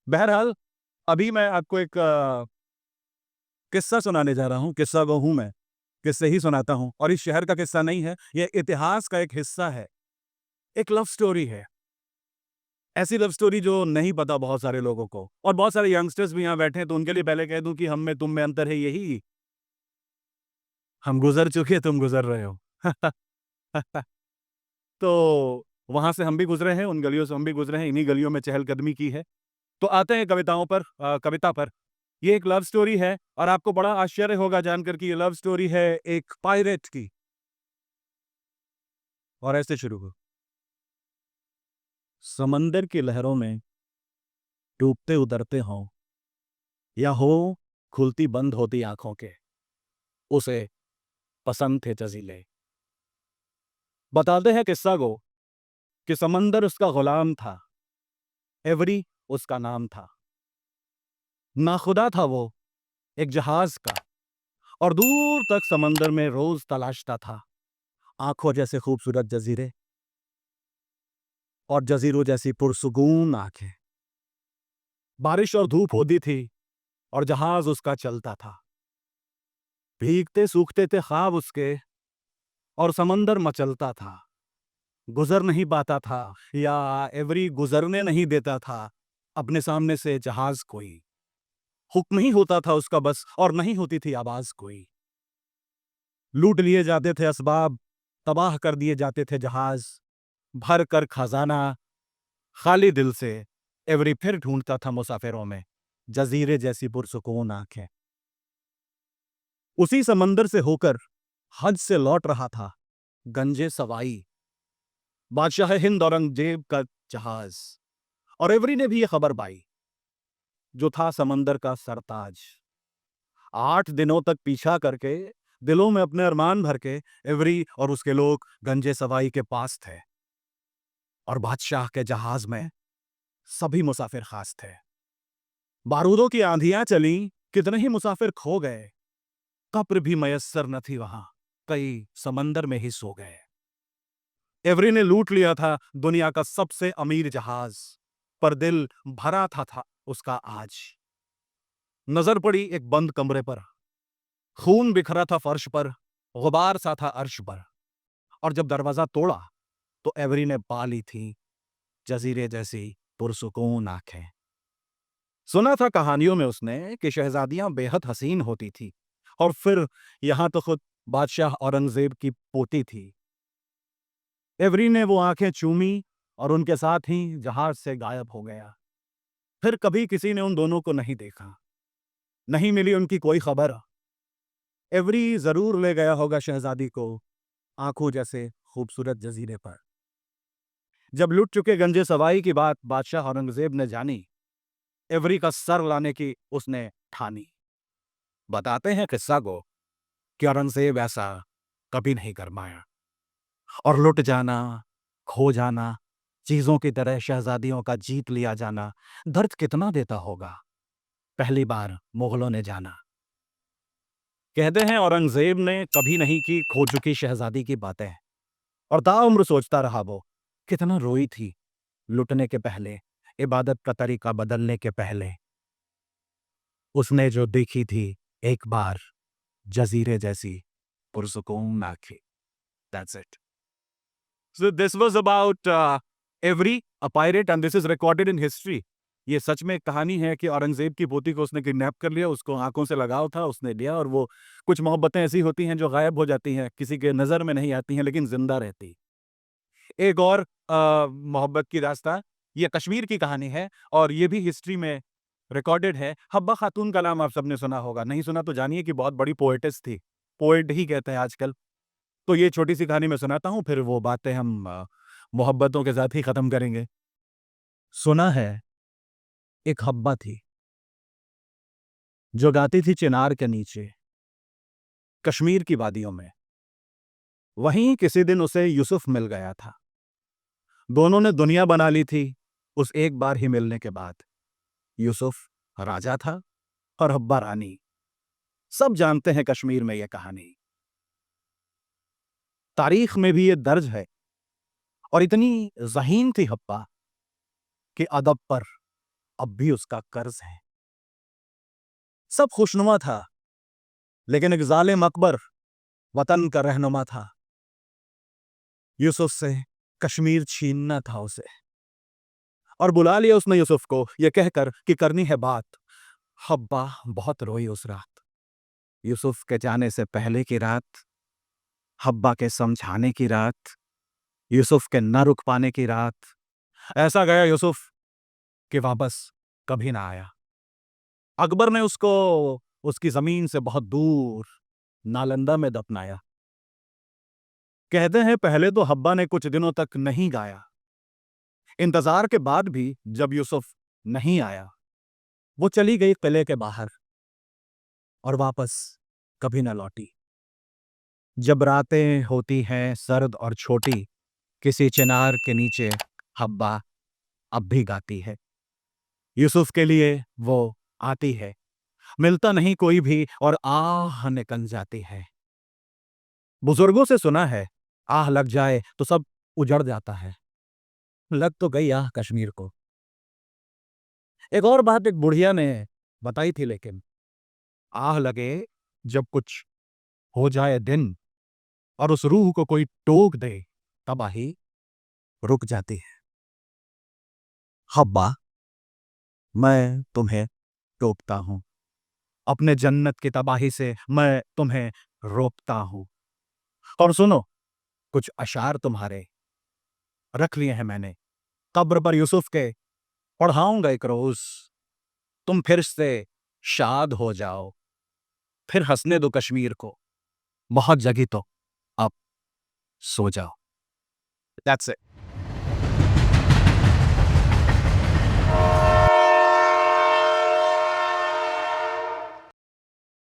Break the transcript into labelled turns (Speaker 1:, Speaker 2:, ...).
Speaker 1: बहरहाल अभी मैं आपको एक किस्सा सुनाने जा रहा हूँ। किस्सा गो हूँ मैं, किस्से ही सुनाता हूँ और इस शहर का किस्सा नहीं है, ये इतिहास का एक हिस्सा है। एक लव स्टोरी है। ऐसी लव स्टोरी जो नहीं पता बहुत सारे लोगों को, और बहुत सारे यंगस्टर्स भी यहाँ बैठे हैं, तो उनके लिए पहले कह दूँ कि हम में तुम में अंतर है यही, हम गुज़र चुके, तुम गुज़र रहे हो। तो वहाँ से हम भी गुज़रे हैं, उन गलियों से हम भी गुज़रे हैं, इन्हीं गलियों में चहलकदमी की है। तो आते हैं कविताओं पर, कविता पर। ये एक लव स्टोरी है और आपको बड़ा आश्चर्य होगा जानकर कि ये लव स्टोरी है एक पायरेट की। और ऐसे शुरू हो। समंदर की लहरों में डूबते उतरते हों, या हो खुलती बंद होती आंखों के, उसे पसंद थे जजीले। बताते हैं किस्सा को कि समंदर उसका गुलाम था, एवरी उसका नाम था। नाखुदा था वो एक जहाज का, और दूर तक समंदर में रोज तलाशता था आंखों जैसे खूबसूरत जजीरे और जजीरों जैसी पुरसुकून आंखें। बारिश और धूप होती थी और जहाज उसका चलता था। भीगते सूखते थे ख्वाब उसके और समंदर मचलता था। गुजर नहीं पाता था, या एवरी गुजरने नहीं देता था अपने सामने से जहाज कोई। हुक्म ही होता था उसका बस, और नहीं होती थी आवाज कोई। लूट लिए जाते थे असबाब, तबाह कर दिए जाते थे जहाज। भर कर खजाना खाली दिल से एवरी फिर ढूंढता था मुसाफिरों में जजीरे जैसी पुरसुकून आंखें। उसी समंदर से होकर हज से लौट रहा था गंजे सवाई, बादशाह हिंद औरंगजेब का जहाज। और एवरी ने भी यह खबर पाई, जो था समंदर का सरताज। 8 दिनों तक पीछा करके, दिलों में अपने अरमान भर के, एवरी और उसके लोग गंजे सवाई के पास थे। और बादशाह के जहाज में सभी मुसाफिर खास थे। बारूदों की आंधियां चली, कितने ही मुसाफिर खो गए। कब्र भी मयस्सर न थी वहां, कई समंदर में ही सो गए। एवरी ने लूट लिया था दुनिया का सबसे अमीर जहाज, पर दिल भरा था उसका आज। नजर पड़ी एक बंद कमरे पर, खून बिखरा था फर्श पर, गुबार सा था अर्श पर। और जब दरवाजा तोड़ा तो एवरी ने पा ली थी जजीरे जैसी पुरसुकून आंखें। सुना था कहानियों में उसने कि शहजादियां बेहद हसीन होती थी, और फिर यहां तो खुद बादशाह औरंगजेब की पोती थी। एवरी ने वो आंखें चूमी और उनके साथ ही जहाज से गायब हो गया। फिर कभी किसी ने उन दोनों को नहीं देखा, नहीं मिली उनकी कोई खबर। एवरी जरूर ले गया होगा शहजादी को आंखों जैसे खूबसूरत जजीरे पर। जब लुट चुके गंजे सवाई की बात बादशाह औरंगजेब ने जानी, एवरी का सर लाने की उसने ठानी। बताते हैं किस्सा को कि औरंगजेब ऐसा कभी नहीं करमाया। और लुट जाना, खो जाना, चीजों की तरह शहजादियों का जीत लिया जाना दर्द कितना देता होगा, पहली बार मुगलों ने जाना। कहते हैं औरंगजेब ने कभी नहीं की खो चुकी शहजादी की बातें, और ताउम्र सोचता रहा वो कितना रोई थी लुटने के पहले, इबादत का तरीका बदलने के पहले। उसने जो देखी थी एक बार जजीरे जैसी पुरसुकून आंखें। That's it. So this was about Avery, a pirate, and this is recorded in history. ये सच में एक कहानी है कि औरंगजेब की पोती को उसने किडनैप कर लिया, उसको आंखों से लगाव था, उसने लिया, और वो कुछ मोहब्बतें ऐसी होती हैं जो गायब हो जाती हैं, किसी के नजर में नहीं आती हैं लेकिन जिंदा रहती। एक और मोहब्बत की दास्तां, ये कश्मीर की कहानी है और ये भी हिस्ट्री में रिकॉर्डेड है। हब्बा खातून का नाम आप सबने सुना होगा, नहीं सुना तो जानिए कि बहुत बड़ी पोएटिस थी, पोएट ही कहते हैं आजकल। तो ये छोटी सी कहानी मैं सुनाता हूँ, फिर वो बातें हम मोहब्बतों के साथ ही खत्म करेंगे। सुना है एक हब्बा थी जो गाती थी चिनार के नीचे कश्मीर की वादियों में। वहीं किसी दिन उसे यूसुफ मिल गया था। दोनों ने दुनिया बना ली थी उस एक बार ही मिलने के बाद। यूसुफ राजा था और हब्बा रानी। सब जानते हैं कश्मीर में यह कहानी, तारीख में भी ये दर्ज है। और इतनी ज़हीन थी हब्बा कि अदब पर, अब भी उसका कर्ज है। सब खुशनुमा था, लेकिन एक जालिम अकबर वतन का रहनुमा था। यूसुफ से कश्मीर छीनना था उसे, और बुला लिया उसने यूसुफ को यह कहकर कि करनी है बात। हब्बा बहुत रोई उस रात, यूसुफ के जाने से पहले की रात, हब्बा के समझाने की रात, यूसुफ के न रुक पाने की रात। ऐसा गया यूसुफ कि वापस कभी ना आया। अकबर ने उसको उसकी जमीन से बहुत दूर नालंदा में दफनाया। कहते हैं पहले तो हब्बा ने कुछ दिनों तक नहीं गाया। इंतजार के बाद भी जब यूसुफ नहीं आया, वो चली गई किले के बाहर और वापस कभी न लौटी। जब रातें होती हैं सर्द और छोटी, किसी चिनार के नीचे हब्बा अब भी गाती है। यूसुफ के लिए वो आती है, मिलता नहीं कोई भी और आह निकल जाती है। बुजुर्गों से सुना है, आह लग जाए तो सब उजड़ जाता है। लग तो गई आह कश्मीर को। एक और बात एक बुढ़िया ने बताई थी, लेकिन आह लगे जब कुछ हो जाए दिन और उस रूह को कोई टोक दे, तब आही रुक जाती है। हब्बा, मैं तुम्हें टोकता हूं, अपने जन्नत की तबाही से मैं तुम्हें रोकता हूं। और सुनो, कुछ अशार तुम्हारे रख लिए हैं मैंने, कब्र पर यूसुफ के पढ़ाऊंगा एक रोज। तुम फिर से शाद हो जाओ, फिर हंसने दो कश्मीर को। बहुत जगी तो अब सो जाओ। That's it.